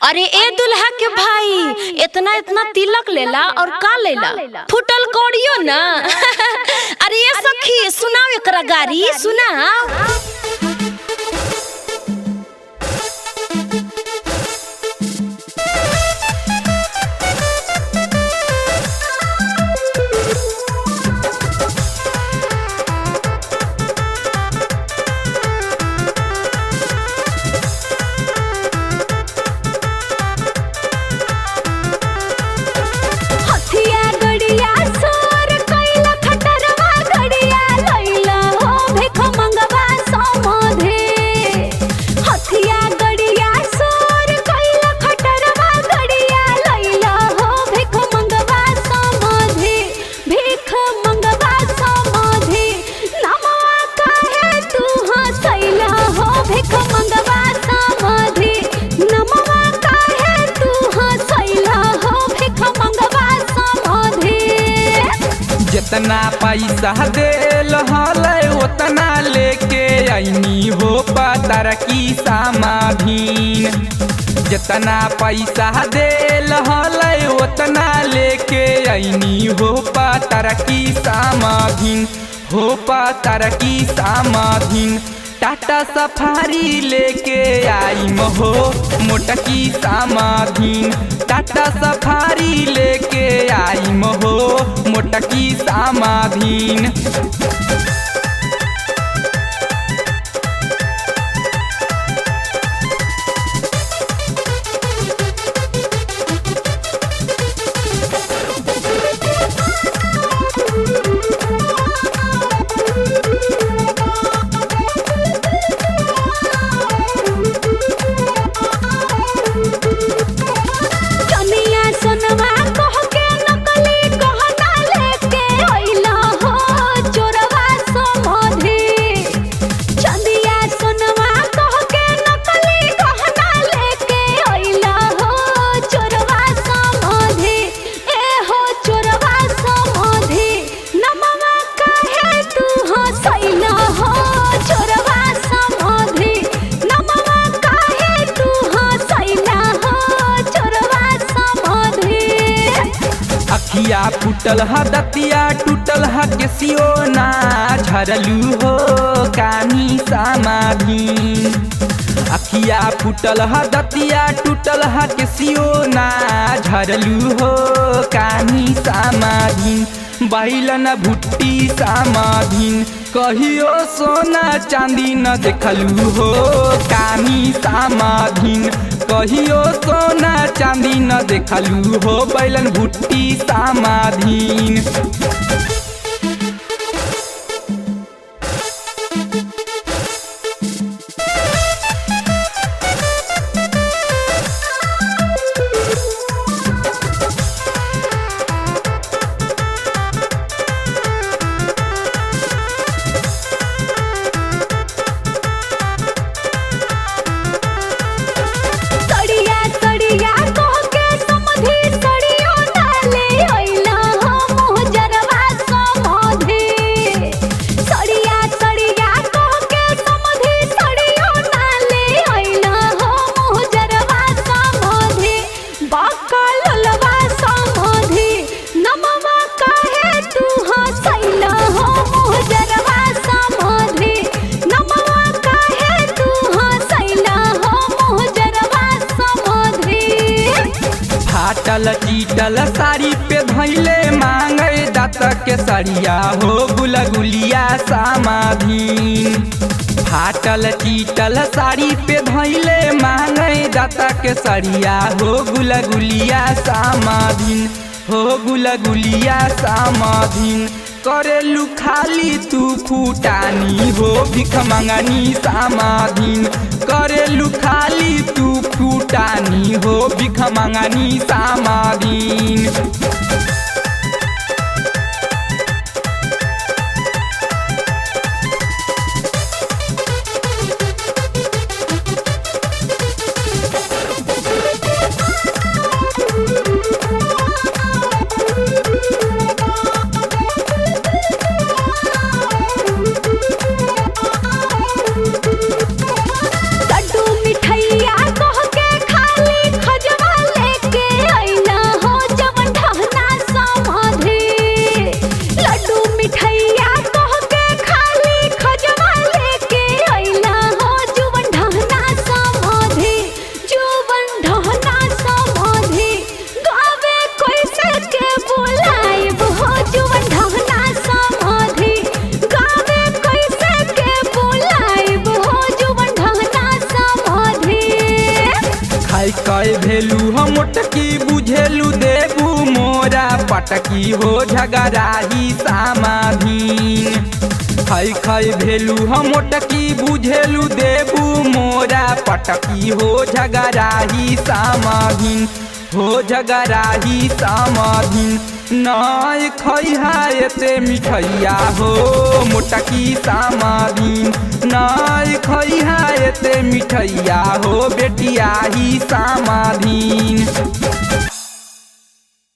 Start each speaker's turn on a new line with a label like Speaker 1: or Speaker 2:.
Speaker 1: अरे ए दुल्हा के भाई इतना इतना तिलक लेला और का लेला फुटल कोड़ियो ना। अरे ये सखी सुनाओ एकरा गारी सुनाओ।
Speaker 2: जितना पैसा देल हलै उतना लेके आईनी हो पतर की समाधीन। जितना पैसा देल हलै उतना लेके आईनी हो पतर की समाधीन हो पतर की समाधीन। टाटा सफारी लेके आई हो मोटकी समाधीन। टाटा सफारी लेके आई हो मोटकी समाधीन। अखिया फुटल ह दतिया टूटल ह केसियो ना झरलू हो कानी समाधीन। अखिया फुटल ह दतिया टूटल ह केसियो ना झरलू हो कानी समाधीन। बैलन भुट्टी समाधीन कहियो सोना चांदी न देखलू हो कानी समाधीन। कहियो सोना चांदी न देखलू हो बैलन भुट्टी समाधीन। फाटल चीटल साड़ी पे धैले मांगे दात के सरिया हो गुलगुलिया समाधीन। फाटल चीटल साड़ी पे धैले मांगे दात के सरिया हो गुलगुलिया समाधीन हो गुलगुलिया समाधीन। करेलू खाली तू फूटानी हो भिख मंगनी समाधीन। करेलू खाली तू फूटानी हो भिख मंगनी समाधीन।
Speaker 3: लड्डू मिठाइया कह के खाली खज
Speaker 2: कई भेलू हम मोटकी बुझेलू देबू मोरा पटकी हो झगड़ाही समाधीन। खई भेलू हम मोटकी बुझेलू देबू मोरा पटकी हो झगड़ाही समाधीन, हो झगड़ाही समाधीन। नाय खैहा एते मिठैया हो मोटकी समाधीन, नाय खैहा एते मिठैया हो बेटिया ही समाधीन।